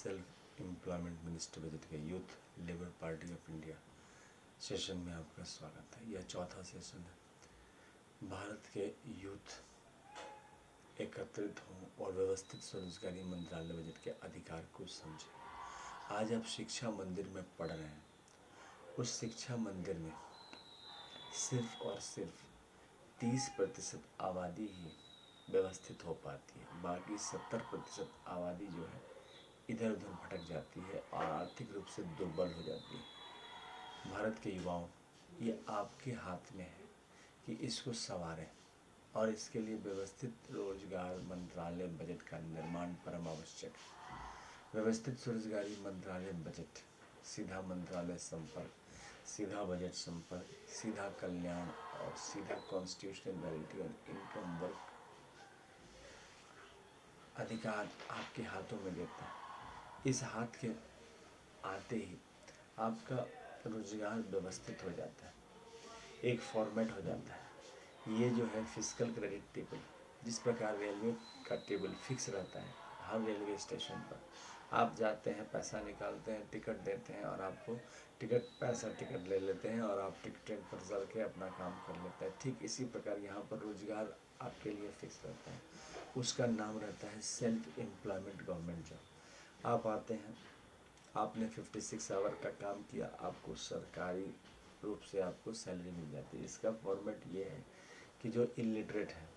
Self employment minister budget के youth labour party of India session में आपका स्वागत है। यह चौथा सेशन है। भारत के यूथ एकत्रित हों और व्यवस्थित स्वरोजगारी मंत्रालय बजट के अधिकार को समझें। आज आप शिक्षा मंदिर में पढ़ रहे हैं। उस शिक्षा मंदिर में सिर्फ और सिर्फ 30% आबादी ही व्यवस्थित हो पाती है। बाकी 70% आबादी जो है इधर उधर भटक जाती है और आर्थिक रूप से दुर्बल हो जाती है। भारत के युवाओं, ये आपके हाथ में है कि इसको संवारें और इसके लिए व्यवस्थित रोजगार मंत्रालय बजट का निर्माण परम आवश्यक है। व्यवस्थित स्वरोजगारी मंत्रालय बजट सीधा मंत्रालय संपर्क, सीधा बजट संपर्क, सीधा कल्याण और सीधा कॉन्स्टिट्यूशनलिटी और इनकम वर्क अधिकार आपके हाथों में देता है। इस हाथ के आते ही आपका रोजगार व्यवस्थित हो जाता है, एक फॉर्मेट हो जाता है। ये जो है फिजिकल क्रेडिट टेबल, जिस प्रकार रेलवे का टेबल फिक्स रहता है, हर रेलवे स्टेशन पर आप जाते हैं, पैसा निकालते हैं, टिकट देते हैं और आपको टिकट ले लेते हैं और आप ट्रेन पर चल के अपना काम कर लेते हैं। ठीक इसी प्रकार यहाँ पर रोजगार आपके लिए फिक्स रहता है। उसका नाम रहता है सेल्फ एम्प्लॉयमेंट गवर्नमेंट जॉब। आप आते हैं, आपने 56 आवर का काम किया, आपको सरकारी रूप से आपको सैलरी मिल जाती है। इसका फॉर्मेट ये है कि जो इलिटरेट है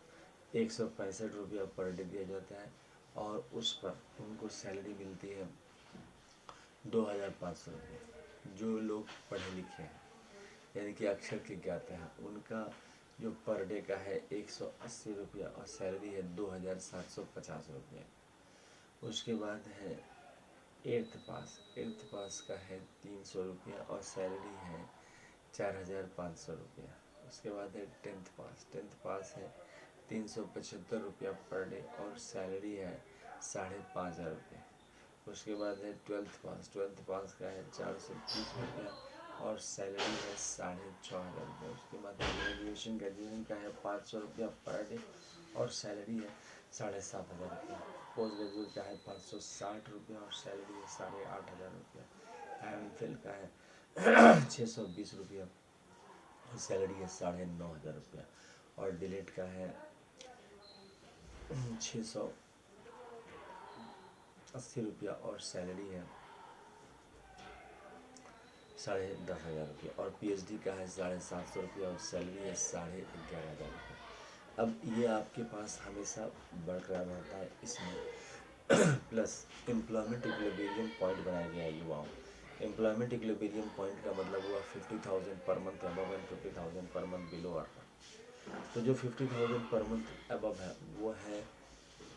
165 रुपया पर डे दिया जाता है और उस पर उनको सैलरी मिलती है 2500 रुपये। जो लोग पढ़े लिखे हैं यानी कि अक्षर के ज्ञाता हैं, उनका जो पर डे का है 180 रुपया और सैलरी है 2750 रुपये। उसके बाद है एट्थ पास का है 300 रुपया और सैलरी है 4500 रुपया। उसके बाद है टेंथ पास है 375 रुपया पर डे और सैलरी है 5500 रुपये। उसके बाद है ट्वेल्थ पास का है 430 रुपया और सैलरी है 6500 रुपये। उसके बाद ग्रेजुएशन का है 500 रुपया पर डे और सैलरी है 7500 रुपया। पोस्ट ग्रेजुएट का है 560 रुपया और सैलरी है 8500 रुपया। एम.फिल का है 620 रुपया और सैलरी है 9500 रुपया और डिलीट का है 680 रुपया और सैलरी है 10,500 रुपया और पीएचडी का है 750 रुपया और सैलरी है 11,500 रुपया। अब ये आपके पास हमेशा बरकरार रहता है। इसमें प्लस एम्प्लॉयमेंट इक्विलिब्रियम पॉइंट बनाया गया है युवाओं। एम्प्लॉयमेंट इक्विलिब्रियम पॉइंट का मतलब हुआ 50,000 per month above and 50,000 per month below earn. तो जो 50,000 पर मंथ अबव है वो है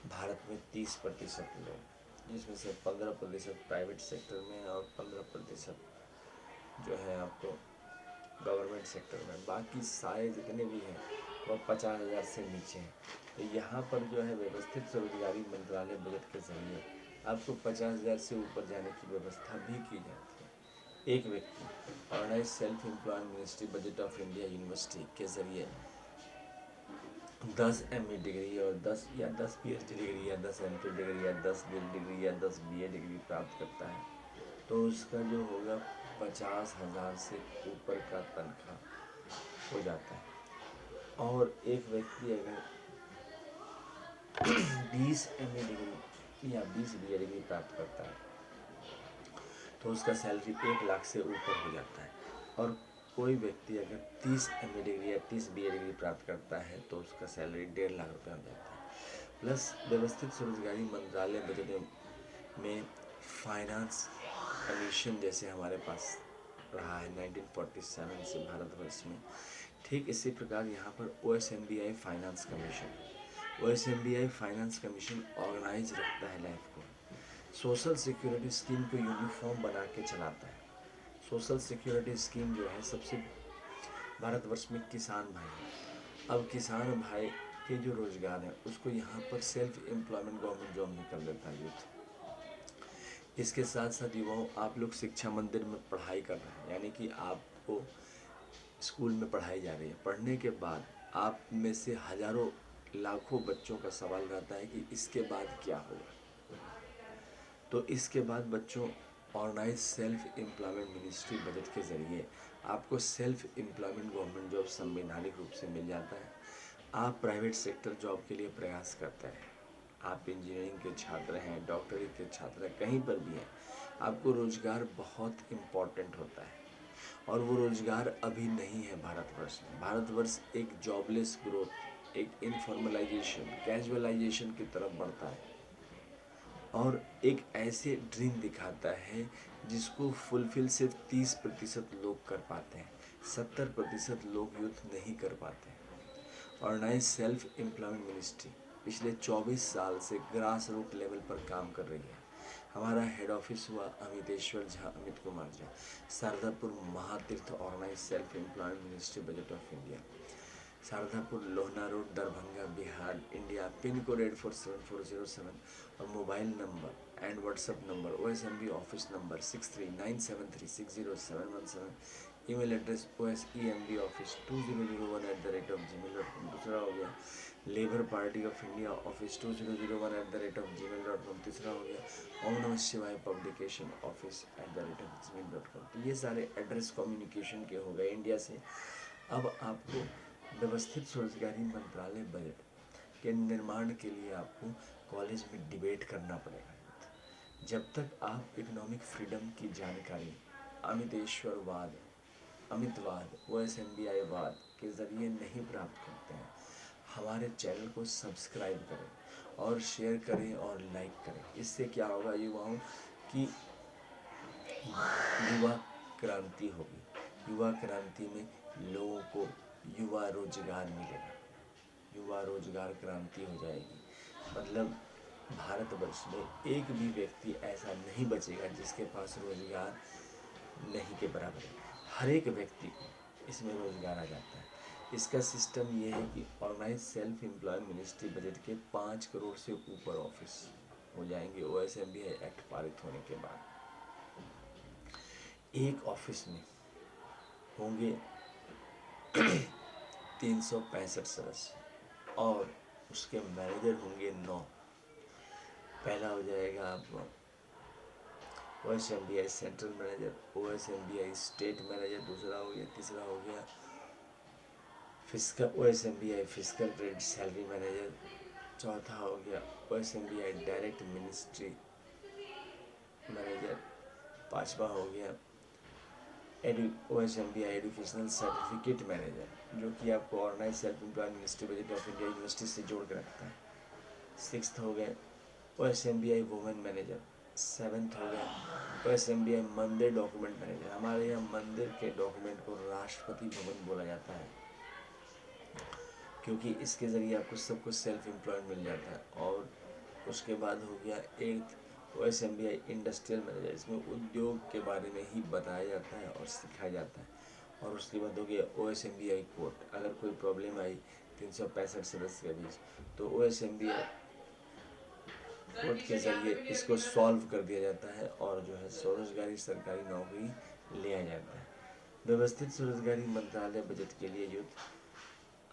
भारत में 30% लोग, जिसमें से 15% प्राइवेट सेक्टर में और 15% जो है आपको गवर्नमेंट सेक्टर में। बाकी सारे जितने भी हैं वह 50,000 से नीचे हैं। तो यहाँ पर जो है व्यवस्थित स्वरोजगारी मंत्रालय बजट के जरिए आपको 50,000 से ऊपर जाने की व्यवस्था भी की जाती है। एक व्यक्ति organise self employment ministry budget of India university के जरिए 10 MA डिग्री और 10 PhD डिग्री या 10 MPhil डिग्री या 10 BEd डिग्री या 10 BA डिग्री प्राप्त करता है तो उसका जो होगा 50,000 से ऊपर का तनख्वाह हो जाता है। और एक व्यक्ति अगर 20 MA डिग्री या 20 BA डिग्री प्राप्त करता है तो उसका सैलरी 1 लाख से ऊपर हो जाता है। और कोई व्यक्ति अगर 30 MA डिग्री या 30 BA डिग्री प्राप्त करता है तो उसका सैलरी 1.5 लाख रुपये हो जाता है। प्लस व्यवस्थित स्वरोजगारी मंत्रालय बजट में फाइनेंस कमीशन जैसे हमारे पास रहा है 1947 से भारतवर्ष में, ठीक इसी प्रकार यहाँ पर OSMBI फाइनेंस कमीशन ऑर्गेनाइज रखता है लाइफ को। सोशल सिक्योरिटी स्कीम को यूनिफॉर्म बना के चलाता है। सोशल सिक्योरिटी स्कीम जो है सबसे भारतवर्ष में किसान भाई है। अब किसान भाई के जो रोजगार है उसको यहाँ पर सेल्फ एम्प्लॉयमेंट गवर्नमेंट जॉब में कर देता है यूथ। इसके साथ साथ युवाओं, आप लोग शिक्षा मंदिर में पढ़ाई कर रहे हैं, यानी कि आपको स्कूल में पढ़ाई जा रही है। पढ़ने के बाद आप में से हजारों लाखों बच्चों का सवाल रहता है कि इसके बाद क्या होगा। तो इसके बाद बच्चों, organise self employment ministry budget के ज़रिए आपको सेल्फ एम्प्लॉयमेंट गवर्नमेंट जॉब संवैधानिक रूप से मिल जाता है। आप प्राइवेट सेक्टर जॉब के लिए प्रयास करते हैं, आप इंजीनियरिंग के छात्र हैं, डॉक्टरी के छात्र हैं, कहीं पर भी हैं, आपको रोज़गार बहुत इम्पॉर्टेंट होता है और वो रोज़गार अभी नहीं है भारतवर्ष में। भारतवर्ष एक जॉबलेस ग्रोथ, एक इनफॉर्मलाइजेशन, कैजुअलाइजेशन की तरफ बढ़ता है और एक ऐसे ड्रीम दिखाता है जिसको फुलफिल सिर्फ 30% लोग कर पाते हैं, 70% लोग यूथ नहीं कर पाते हैं। ऑर्गेनाइज सेल्फ एम्प्लॉयमेंट मिनिस्ट्री पिछले 24 साल से ग्रास रूट लेवल पर काम कर रही है। हमारा हेड ऑफिस हुआ Amiteshwar Jha, Amit Kumar Jha, Shardapur Mahatirth organize self employment ministry budget of India, Shardapur Lohna road, Darbhanga, Bihar, India, pin code 847407 और mobile number and WhatsApp number OSMB office number 6397360717, email address OSEMBoffice2001@gmail.com। दूसरा हो गया labour party of India office 2001@gmail.com। तीसरा हो गया ओम Namah Shivaya publication office @gmail.com। तो ये सारे एड्रेस कम्युनिकेशन के हो गए इंडिया से। अब आपको व्यवस्थित स्वरोजगारी मंत्रालय बजट के निर्माण के लिए आपको कॉलेज में डिबेट करना पड़ेगा। जब तक आप इकोनॉमिक फ्रीडम की जानकारी अमितेश्वरवाद, अमितवाद, OSMBI-वाद के ज़रिए नहीं प्राप्त करते हैं, हमारे चैनल को सब्सक्राइब करें और शेयर करें और लाइक करें। इससे क्या होगा, युवाओं की युवा क्रांति होगी। युवा क्रांति में लोगों को युवा रोजगार मिलेगा, युवा रोजगार क्रांति हो जाएगी। मतलब भारतवर्ष में एक भी व्यक्ति ऐसा नहीं बचेगा जिसके पास रोजगार नहीं के बराबर है। हर एक व्यक्ति को इसमें रोजगार आ जाता है। इसका सिस्टम ये है कि organise self employment ministry budget के 5 करोड़ से ऊपर ऑफिस हो जाएंगे OSMBI एक्ट पारित होने के बाद। एक ऑफिस में होंगे 365 सदस्य और उसके मैनेजर होंगे 9। पहला हो जाएगा आपका OSMBI central manager, OSMBI state manager, दूसरा हो गया, तीसरा हो गया fiscal OSMBI fiscal trade salary manager, चौथा हो गया OSMBI डायरेक्ट मिनिस्ट्री मैनेजर, पांचवा हो गया OSMBI एजुकेशनल सर्टिफिकेट मैनेजर, जो कि आपको organise self employment ministry budget of India university से जोड़ कर रखता है। 6th हो गया OSMBI वुमेन मैनेजर, 7th हो गया OSMBI मंदिर डॉक्यूमेंट मैनेजर। हमारे यहाँ मंदिर के डॉक्यूमेंट को राष्ट्रपति भवन बोला जाता है क्योंकि इसके ज़रिए आपको सब कुछ सेल्फ एम्प्लॉयड मिल जाता है। और उसके बाद हो गया 8th OSMBI इंडस्ट्रियल मैनेजर, इसमें उद्योग के बारे में ही बताया जाता है और सिखाया जाता है। और उसके बाद हो गया OSMBI कोर्ट, अगर कोई प्रॉब्लम आई 365 सदस्य के बीच तो OSMBI कोर्ट के ज़रिए इसको सॉल्व कर दिया जाता है और जो है स्वरोजगारी सरकारी नौकरी लिया जाता है। व्यवस्थित स्वरोजगारी मंत्रालय बजट के लिए युद्ध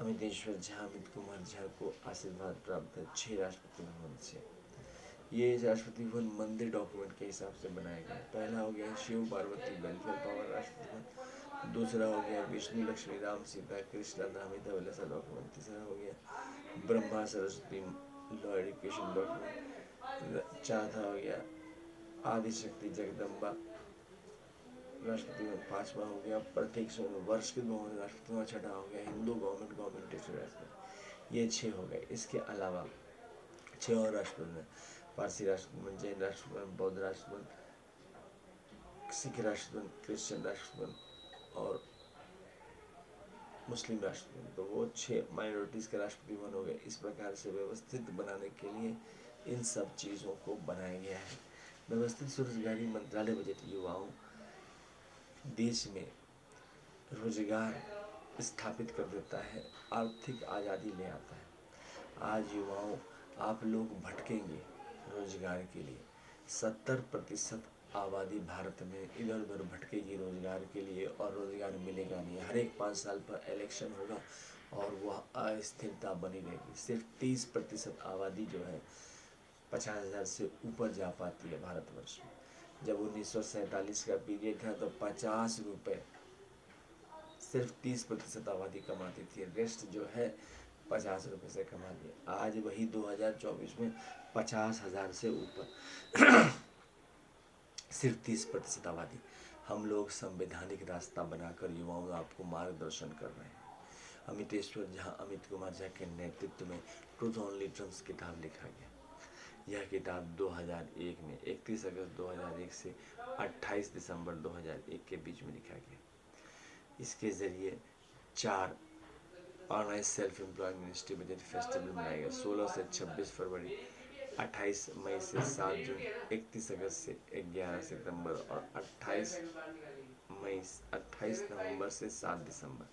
अमितेश्वर झा, अमित कुमार झा को आशीर्वाद प्राप्त है 6 राष्ट्रपति भवन से। ये राष्ट्रपति भवन मंदिर डॉक्यूमेंट के हिसाब से बनाया गया। पहला हो गया शिव पार्वती वेलफेयर पावर राष्ट्रपति भवन, दूसरा हो गया विष्णु लक्ष्मी राम सीता कृष्ण नामिता वैसा डॉक्यूमेंट, तीसरा हो गया Brahma Saraswati law education document, चौथा हो गया आदिशक्ति जगदम्बा राष्ट्रपति भवन, पांचवा हो गया प्रत्येक वर्ष के भवन राष्ट्रपति भवन, छठा हो गया हिंदू गवर्नमेंट राष्ट्रपति। ये 6 हो गए। इसके अलावा 6 और राष्ट्रपति, पारसी राष्ट्रपति, जैन राष्ट्रपति, बौद्ध राष्ट्रपति, सिख राष्ट्रपति, क्रिश्चियन राष्ट्रपति और मुस्लिम राष्ट्रपति। तो वो 6 माइनॉरिटीज़ के राष्ट्रपति भवन हो गए। इस प्रकार से व्यवस्थित बनाने के लिए इन सब चीज़ों को बनाया गया है। व्यवस्थित स्वरोजगारी मंत्रालय बजट युवाओं देश में रोजगार स्थापित कर देता है, आर्थिक आज़ादी ले आता है। आज युवाओं आप लोग भटकेंगे रोजगार के लिए। 70% आबादी भारत में इधर उधर भटकेगी रोजगार के लिए और रोजगार मिलेगा नहीं। हर एक 5 साल पर इलेक्शन होगा और वह अस्थिरता बनी रहेगी। सिर्फ 30% आबादी जो है 50,000 से ऊपर जा पाती है भारतवर्ष में। जब 1947 का पीरियड था तो 50 रुपये सिर्फ 30% आबादी कमाती थी, रेस्ट जो है 50 रुपये से कमा लिया। आज वही 2024 में 50,000 से ऊपर सिर्फ 30% आबादी। हम लोग संवैधानिक रास्ता बनाकर युवाओं आपको मार्गदर्शन कर रहे हैं। अमितेश्वर झा, अमित कुमार झा के नेतृत्व में ट्रूथ ओनली ट्रम्स किताब लिखा गया। यह किताब 2001 में 31 अगस्त 2001 से 28 दिसंबर 2001 के बीच में लिखा गया। इसके ज़रिए 4 online self employed ministry budget festival मनाया गया। 16 से 26 फरवरी, 28 मई से 7 जून, 31 अगस्त से 11 सितंबर और 28 नवंबर से 7 दिसंबर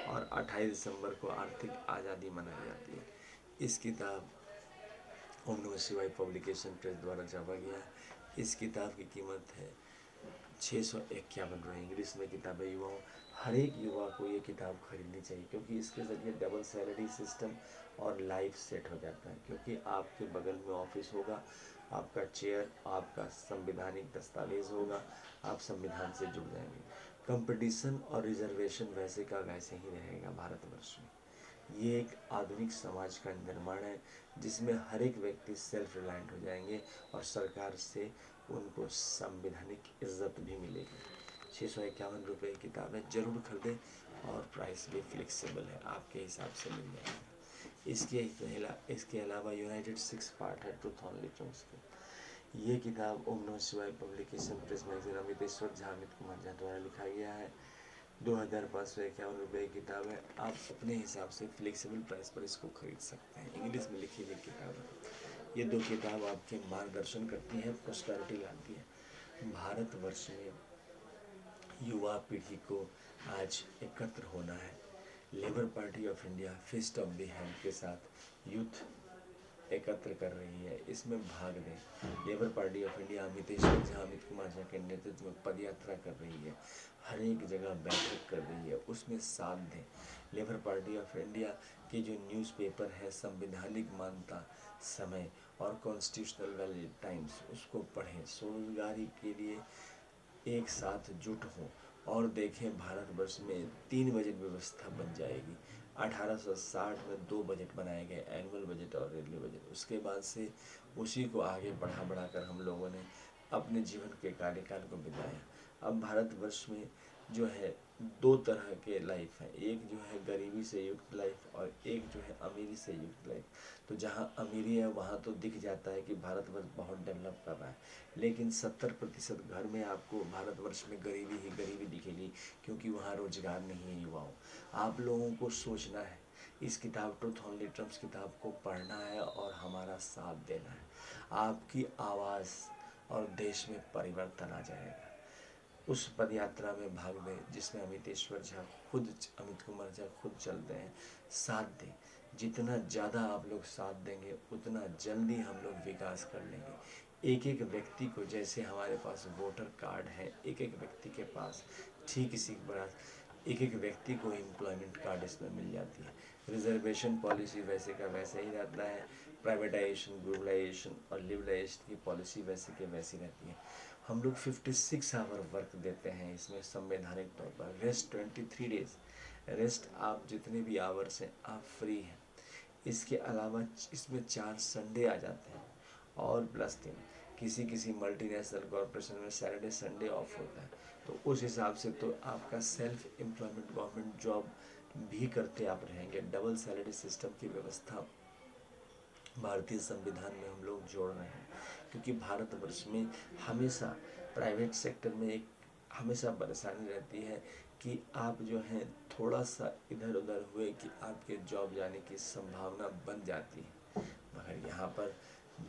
और 28 दिसंबर को आर्थिक आज़ादी मनाई जाती है। इस किताब ओम नमः शिवाय पब्लिकेशन प्रेस द्वारा छापा गया। इस किताब की कीमत है 651 रुपये। इंग्लिश में किताब है। युवाओं, हर एक युवा को ये किताब खरीदनी चाहिए, क्योंकि इसके ज़रिए डबल सैलरी सिस्टम और लाइफ सेट हो जाता है। क्योंकि आपके बगल में ऑफिस होगा, आपका चेयर, आपका संवैधानिक दस्तावेज होगा, आप संविधान से जुड़ जाएंगे। कंपटीशन और रिजर्वेशन वैसे का वैसे ही रहेगा भारतवर्ष में। ये एक आधुनिक समाज का निर्माण है जिसमें हर एक व्यक्ति सेल्फ रिलायंट हो जाएंगे और सरकार से उनको संवैधानिक इज्जत भी मिलेगी। 651 रुपये की किताब है, जरूर खरीदें और प्राइस भी फ्लेक्सिबल है, आपके हिसाब से मिल जाएगा। इसके अलावा यूनाइटेड 6 पार्ट है ट्रूथ ओनली ट्रम्स की। ये किताब Om Namah Shivaya publication press magazine Amiteshwar Jha, Amit Kumar Jha द्वारा लिखा गया है। 2551 रुपये की किताब है। आप अपने हिसाब से फ्लेक्सिबल प्राइस पर इसको खरीद सकते हैं। इंग्लिश में लिखी हुई किताब है। ये 2 किताब आपके मार्गदर्शन करती हैं, प्रॉस्पेरिटी लाती है। भारतवर्ष में युवा पीढ़ी को आज एकत्र होना है। Labour party of India fist of the hand के साथ यूथ एकत्र कर रही है, इसमें भाग दें। Labour party of India Amiteshwar Jha, Amit Kumar Jha के नेतृत्व में पद यात्रा कर रही है, हर एक जगह बैठक कर रही है, उसमें साथ दें। लेबर पार्टी ऑफ इंडिया के जो न्यूज़पेपर है संवैधानिक मान्यता, समय और कॉन्स्टिट्यूशनल वैलिड टाइम्स, उसको पढ़ें। स्वरोजगारी के लिए एक साथ जुट हों और देखें भारतवर्ष में 3 बजट व्यवस्था बन जाएगी। 1860 में 2 बजट बनाए गए, एनुअल बजट और रेलवे बजट। उसके बाद से उसी को आगे बढ़ाकर हम लोगों ने अपने जीवन के कार्यकाल को बिताया। अब भारतवर्ष में जो है 2 तरह के लाइफ है, एक जो है गरीबी से युक्त लाइफ और एक जो है अमीरी से युक्त लाइफ। तो जहाँ अमीरी है वहाँ तो दिख जाता है कि भारतवर्ष बहुत डेवलप कर रहा है, लेकिन 70% घर में आपको भारतवर्ष में गरीबी ही गरीबी दिखेगी, क्योंकि वहाँ रोजगार नहीं है। युवाओं, आप लोगों को सोचना है, इस किताब ट्रूथ ओनली ट्रम्स किताब को पढ़ना है और हमारा साथ देना है। आपकी आवाज़ और देश में परिवर्तन आ जाएगा। उस पद यात्रा में भाग दें जिसमें अमितेश्वर झा खुद, अमित कुमार झा खुद चलते हैं। साथ दें, जितना ज़्यादा आप लोग साथ देंगे उतना जल्दी हम लोग विकास कर लेंगे। एक एक व्यक्ति को, जैसे हमारे पास वोटर कार्ड है एक एक व्यक्ति के पास, ठीक इसी बड़ा एक एक व्यक्ति को एम्प्लॉयमेंट कार्ड इसमें मिल जाती है। रिजर्वेशन पॉलिसी वैसे का वैसे ही रहता है। प्राइवेटाइजेशन, ग्लोबलाइजेशन और लिबरलाइजेशन की पॉलिसी वैसे के वैसी रहती है। हम लोग 56 आवर वर्क देते हैं इसमें संवैधानिक तौर पर। रेस्ट 23 डेज, रेस्ट आप जितने भी आवर्स हैं आप फ्री हैं। इसके अलावा इसमें 4 संडे आ जाते हैं और प्लस 3 किसी मल्टीनेशनल कॉरपोरेशन में सैटरडे संडे ऑफ होता है। तो उस हिसाब से तो आपका सेल्फ एम्प्लॉयमेंट गवर्नमेंट जॉब भी करते आप रहेंगे। डबल सैलरी सिस्टम की व्यवस्था भारतीय संविधान में हम लोग जोड़ रहे हैं, क्योंकि भारतवर्ष में हमेशा प्राइवेट सेक्टर में एक हमेशा परेशानी रहती है कि आप जो है थोड़ा सा इधर उधर हुए कि आपके जॉब जाने की संभावना बन जाती है। मगर यहाँ पर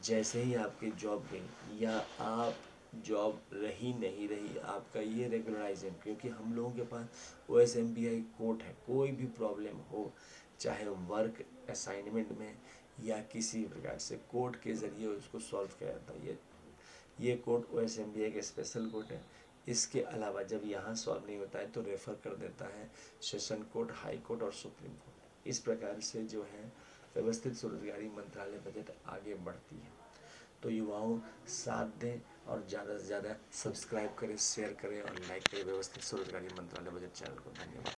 जैसे ही आपकी जॉब गई या आप जॉब रही नहीं रही, आपका ये रेगुलराइजेशन, क्योंकि हम लोगों के पास OSMPI कोर्ट है। कोई भी प्रॉब्लम हो, चाहे वर्क असाइनमेंट में या किसी प्रकार से, कोर्ट के ज़रिए उसको सॉल्व किया जाता है। ये कोर्ट OSMPI के स्पेशल कोर्ट है। इसके अलावा जब यहाँ सॉल्व नहीं होता है तो रेफ़र कर देता है सेशन कोर्ट, हाई कोर्ट और सुप्रीम कोर्ट। इस प्रकार से जो है व्यवस्थित स्वरोजगारी मंत्रालय बजट आगे बढ़ती है। तो युवाओं साथ दें और ज़्यादा से ज़्यादा सब्सक्राइब करें, शेयर करें और लाइक करें व्यवस्थित स्वरोजगारी मंत्रालय बजट चैनल को। धन्यवाद।